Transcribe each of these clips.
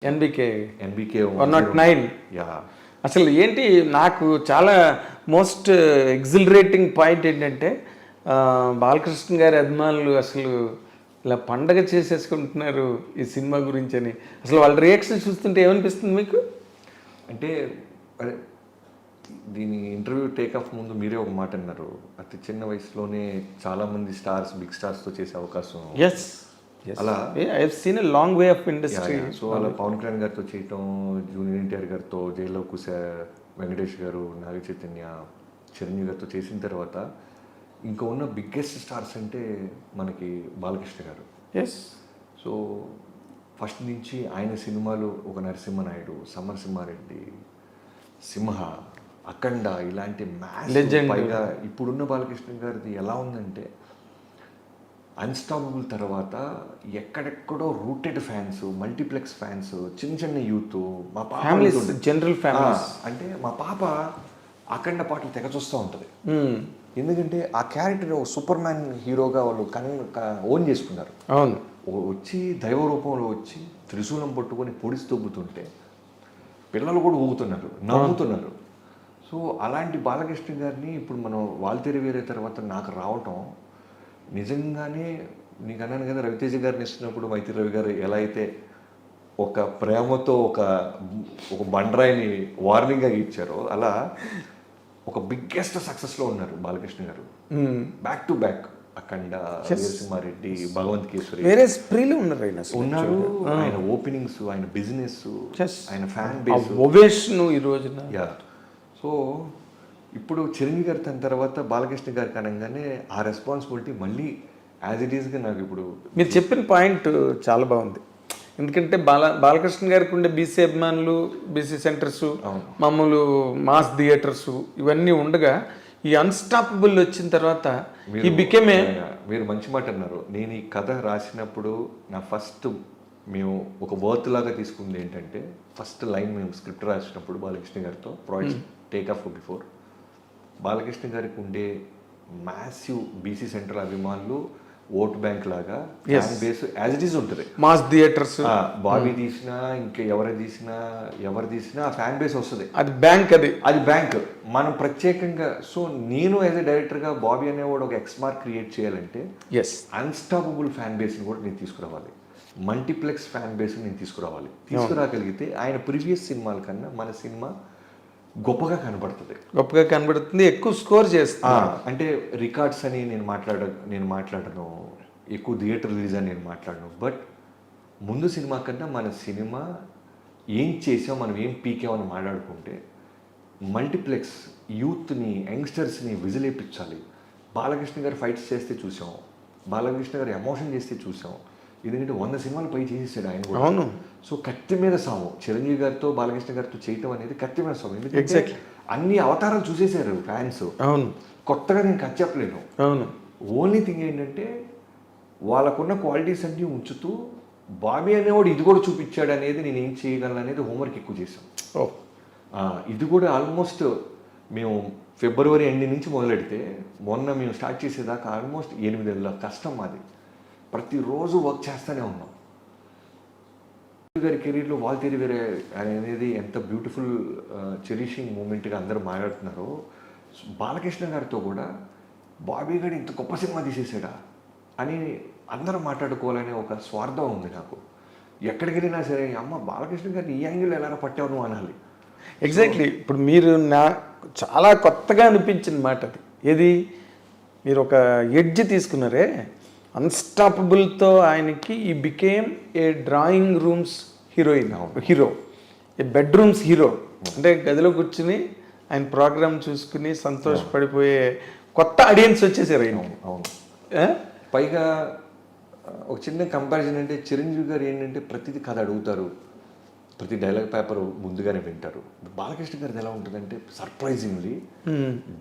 NBK NBK 109. Yeah. అసలు ఏంటి నాకు చాలా మోస్ట్ ఎగ్జిలరేటింగ్ పాయింట్ ఏంటంటే బాలకృష్ణ గారి అభిమానులు అసలు ఇలా పండగ చేసేసుకుంటున్నారు ఈ సినిమా గురించి అని. అసలు వాళ్ళ రియాక్షన్ చూస్తుంటే ఏమనిపిస్తుంది మీకు? అంటే అదే దీని ఇంటర్వ్యూ టేక్ ఆఫ్ ముందు మీరే ఒక మాట అన్నారు, అతి చిన్న వయసులోనే చాలామంది స్టార్స్ బిగ్ స్టార్స్తో చేసే అవకాశం. ఎస్, అలా I have seen a long way of industry. So అలా పవన్ కళ్యాణ్ గారితో చేయటం, జూనియర్ ఎన్టీఆర్ గారితో, జైల్లో కుశ వెంకటేష్ గారు, నాగ చైతన్య, చిరంజీవి గారితో చేసిన తర్వాత ఇంకా ఉన్న బిగ్గెస్ట్ స్టార్స్ అంటే మనకి బాలకృష్ణ గారు. ఎస్. సో ఫస్ట్ నుంచి ఆయన సినిమాలు ఒక నరసింహనాయుడు, సమరసింహారెడ్డి, సింహ, అఖండ ఇలాంటి మ్యాచ్. పైగా ఇప్పుడున్న బాలకృష్ణ గారిది ఎలా ఉందంటే అన్స్టాపబుల్ తర్వాత ఎక్కడెక్కడో రూటెడ్ ఫ్యాన్స్, మల్టీప్లెక్స్ ఫ్యాన్స్, చిన్న చిన్న యూత్, మా పాప జనరల్ ఫ్యామిలీస్. అంటే మా పాప అఖండ పాటలు తెగ చూస్తూ ఉంటుంది. ఎందుకంటే ఆ క్యారెక్టర్ సూపర్ మ్యాన్ హీరోగా వాళ్ళు ఓన్ చేసుకున్నారు. అవును. వచ్చి దైవ రూపంలో వచ్చి త్రిశూలం పట్టుకొని పొడిసి తొబ్బుతుంటే పిల్లలు కూడా ఊగుతున్నారు, నవ్వుతున్నారు. సో అలాంటి బాలకృష్ణ గారిని ఇప్పుడు మనం వాల్తేరు వేరే తర్వాత నాకు రావటం నిజంగానే, నీకు అన్నాను కదా రవితేజ గారిని ఇస్తున్నప్పుడు మైత్రి రవి గారు ఎలా అయితే ఒక ప్రేమతో ఒక బండరాయిని వార్నింగ్గా ఇచ్చారో, అలా ఒక బిగ్గెస్ట్ సక్సెస్లో ఉన్నారు బాలకృష్ణ గారు. బ్యాక్ టు బ్యాక్ అఖండ, వీరసింహారెడ్డి, భగవంత్ కేసరి, వేరే స్ప్రీలు ఉన్నారు. ఆయన ఓపెనింగ్స్, ఆయన బిజినెస్, ఆయన ఫ్యాన్ బేస్, ఓవేషన్ ఈ రోజున. యా. సో ఇప్పుడు చిరంజీవి గారి తన తర్వాత బాలకృష్ణ గారికి అనగానే ఆ రెస్పాన్సిబిలిటీ మళ్ళీ యాజ్ ఇట్ ఈస్గా నాకు ఇప్పుడు మీరు చెప్పిన పాయింట్ చాలా బాగుంది. ఎందుకంటే బాలకృష్ణ గారికి ఉండే బీసీ అభిమానులు, బీసీ సెంటర్స్, మామూలు మాస్ థియేటర్స్ ఇవన్నీ ఉండగా ఈ అన్స్టాపబుల్ వచ్చిన తర్వాత ఈ బికేమే. మీరు మంచి మాట అన్నారు. నేను ఈ కథ రాసినప్పుడు నా ఫస్ట్ మేము ఒక వర్త్ లాగా తీసుకుంది ఏంటంటే, ఫస్ట్ లైన్ మేము స్క్రిప్ట్ రాసినప్పుడు బాలకృష్ణ గారితో project take off before, Balakrishna గారికి ఉండే మ్యాసివ్ బీసీ సెంటర్ అభిమానులు ఓట్ బ్యాంక్ లాగా fan base as it is ఉంటుంది. మాస్ థియేటర్స్ బాబీ తీసినా ఇంకా ఎవరు తీసినా ఆ ఫ్యాన్ బేస్ వస్తుంది. అది బ్యాంక్, అది బ్యాంక్. మనం ప్రత్యేకంగా, సో నేను యాజ్ ఎ డైరెక్టర్గా బాబీ అనేవాడు ఒక ఎక్స్మార్క్ క్రియేట్ చేయాలంటే అన్స్టాపబుల్ ఫ్యాన్ బేస్ని కూడా నేను తీసుకురావాలి, మల్టీప్లెక్స్ ఫ్యాన్ బేస్ని నేను తీసుకురాగలిగితే ఆయన ప్రీవియస్ సినిమాల కన్నా మన సినిమా గొప్పగా కనబడుతుంది, ఎక్కువ స్కోర్ చేస్తా. అంటే రికార్డ్స్ అని నేను మాట్లాడను, ఎక్కువ థియేటర్ రిలీజ్ అని నేను మాట్లాడను. బట్ ముందు సినిమా కన్నా మన సినిమా ఏం చేసాం, మనం ఏం పీకామని మాట్లాడుకుంటే మల్టీప్లెక్స్ యూత్ని, యంగ్స్టర్స్ని విజిలేపించాలి. బాలకృష్ణ గారు ఫైట్స్ చేస్తే చూసాం, బాలకృష్ణ గారు ఎమోషన్ చేస్తే చూసాం. ఎందుకంటే 100 సినిమాలు పై చేసేసాడు ఆయన కూడా. అవును. సో కత్తి మీద సాము చిరంజీవి గారితో బాలకృష్ణ గారితో చేయటం అనేది కత్తి మీద సాము. ఎందుకంటే అన్ని అవతారాలు చూసేశారు ఫ్యాన్స్. అవును. కొత్తగా నేను కథ చెప్పలేను. అవును. ఓన్లీ థింగ్ ఏంటంటే వాళ్ళకున్న క్వాలిటీస్ అన్నీ ఉంచుతూ బాబీ అనేవాడు ఇది కూడా చూపించాడు అనేది నేను ఏం చేయగలను అనేది హోంవర్క్ ఎక్కువ చేసాం. ఇది కూడా ఆల్మోస్ట్ మేము ఫిబ్రవరి ఎండింగ్ నుంచి మొదలెడితే మొన్న మేము స్టార్ట్ చేసేదాకా ఆల్మోస్ట్ 8 నెలల కష్టం మాది. ప్రతిరోజు వర్క్ చేస్తూనే ఉన్నాం. గారి కెరీర్లో వాల్తేరు వేరే అనేది ఎంత బ్యూటిఫుల్ చెరిషింగ్ మూమెంట్గా అందరూ మాట్లాడుతున్నారో, బాలకృష్ణ గారితో కూడా బాబీ గారు ఇంత గొప్ప సినిమా తీసేసాడా అని అందరూ మాట్లాడుకోవాలనే ఒక స్వార్థం ఉంది నాకు. ఎక్కడికి వెళ్ళినా సరే అమ్మ బాలకృష్ణ గారిని ఈ యాంగిల్ ఎలా పట్టావు నువ్వు అనాలి. ఎగ్జాక్ట్లీ. ఇప్పుడు మీరు చాలా కొత్తగా అనిపించిన మాట అది. ఏది, మీరు ఒక ఎడ్జ్ తీసుకున్నారే అన్స్టాపబుల్తో, ఆయనకి he became a drawing rooms hero, A bedrooms hero. అంటే గదిలో కూర్చుని ఆయన ప్రోగ్రామ్ చూసుకుని సంతోషపడిపోయే కొత్త ఆడియన్స్ వచ్చేసారు ఆయన. అవును. పైగా ఒక చిన్న కంపారిజన్ అంటే చిరంజీవి గారు ఏంటంటే ప్రతిదీ కథ అడుగుతారు, ప్రతి డైలాగ్ పేపర్ ముందుగానే వింటారు. బాలకృష్ణ గారిది ఎలా ఉంటుందంటే సర్ప్రైజింగ్లీ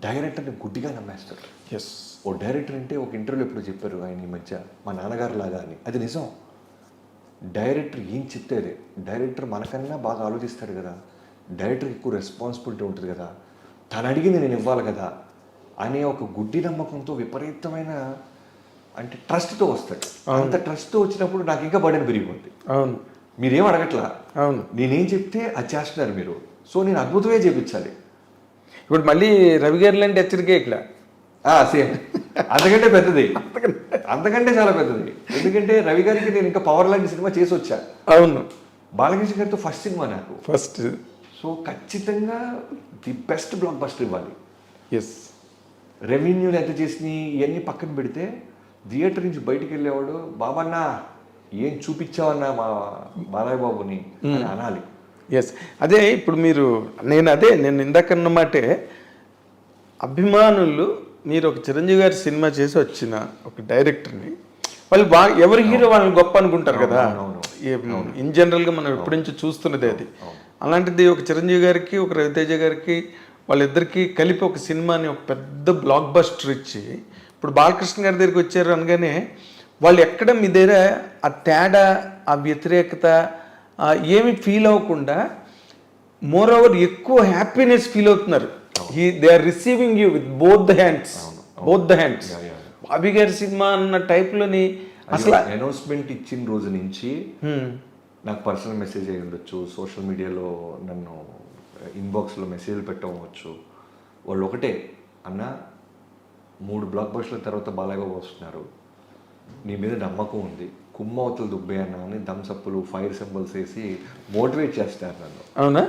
డైరెక్టర్ని గుడ్డిగా నమ్మేస్తారు. ఎస్. ఓ డైరెక్టర్ అంటే ఒక ఇంటర్వ్యూలో ఎప్పుడు చెప్పారు ఆయన ఈ మధ్య, మా నాన్నగారు లాగా అని. అది నిజం. డైరెక్టర్ ఏం చెప్తే అదే. డైరెక్టర్ మనకన్నా బాగా ఆలోచిస్తాడు కదా, డైరెక్టర్కి ఎక్కువ రెస్పాన్సిబిలిటీ ఉంటుంది కదా, తను అడిగింది నేను ఇవ్వాలి కదా అనే ఒక గుడ్డి నమ్మకంతో విపరీతమైన అంటే ట్రస్ట్తో వస్తాడు. అంత ట్రస్ట్తో వచ్చినప్పుడు నాకు ఇంకా బర్డెన్ పెరిగిపోద్ది. అవును. మీరేం అడగట్లా, అవును. నేనేం చెప్తే అది చేస్తున్నారు మీరు. సో నేను అద్భుతమే చేపించాలి. ఇప్పుడు మళ్ళీ రవి గారు లాంటి హెచ్చరికే ఇక్కడ. సేమ్ అంతకంటే పెద్దది, అంతకంటే చాలా పెద్దది. ఎందుకంటే రవి గారికి నేను ఇంకా పవర్ లాంటి సినిమా చేసి వచ్చా. అవును. బాలకృష్ణ గారితో ఫస్ట్ సినిమా నాకు. ఫస్ట్. సో ఖచ్చితంగా ది బెస్ట్ బ్లాక్ బస్టర్ ఇవ్వాలి. ఎస్. రెవెన్యూలు ఎంత చేసినాయి ఇవన్నీ పక్కన పెడితే థియేటర్ నుంచి బయటికి వెళ్ళేవాడు బాబన్నా ఏం చూపించావన్నా మా బాలయ్య బాబుని అని అనాలి. ఎస్. అదే ఇప్పుడు నేను ఇందాక అన్నమాటే, అభిమానులు మీరు ఒక చిరంజీవి గారి సినిమా చేసి వచ్చిన ఒక డైరెక్టర్ని వాళ్ళు బాగా ఎవరి హీరో వాళ్ళని గొప్ప అనుకుంటారు కదా. ఇన్ జనరల్గా మనం ఎప్పటి నుంచి చూస్తున్నది అది. అలాంటిది ఒక చిరంజీవి గారికి ఒక రవితేజ గారికి వాళ్ళిద్దరికీ కలిపి ఒక సినిమాని ఒక పెద్ద బ్లాక్ బస్టర్ ఇచ్చి ఇప్పుడు బాలకృష్ణ గారి దగ్గరికి వచ్చారు అనగానే వాళ్ళు ఎక్కడ మీ దగ్గర ఆ తేడా, ఆ వ్యతిరేకత ఏమి ఫీల్ అవ్వకుండా మోర్ ఓవర్ ఎక్కువ హ్యాపీనెస్ ఫీల్ అవుతున్నారు. They are receiving you with both the hands. Bobby గారి సినిమా అన్న టైప్లోని అసలు అనౌన్స్మెంట్ ఇచ్చిన రోజు నుంచి నాకు పర్సనల్ మెసేజ్ అయ్యి ఉండొచ్చు, సోషల్ మీడియాలో నన్ను ఇన్బాక్స్లో మెసేజ్లు పెట్టవచ్చు. వాళ్ళు ఒకటే, అన్న 3 బ్లాక్ బస్టర్ల తర్వాత బాలయ్య బాబు వస్తున్నారు, నీ మీద నమ్మకం ఉంది, కుమ్మవతలు దుబ్బే అన్న అని థమ్సప్లు ఫైర్ సింబల్స్ వేసి మోటివేట్ చేస్తారు నన్ను. అవునా?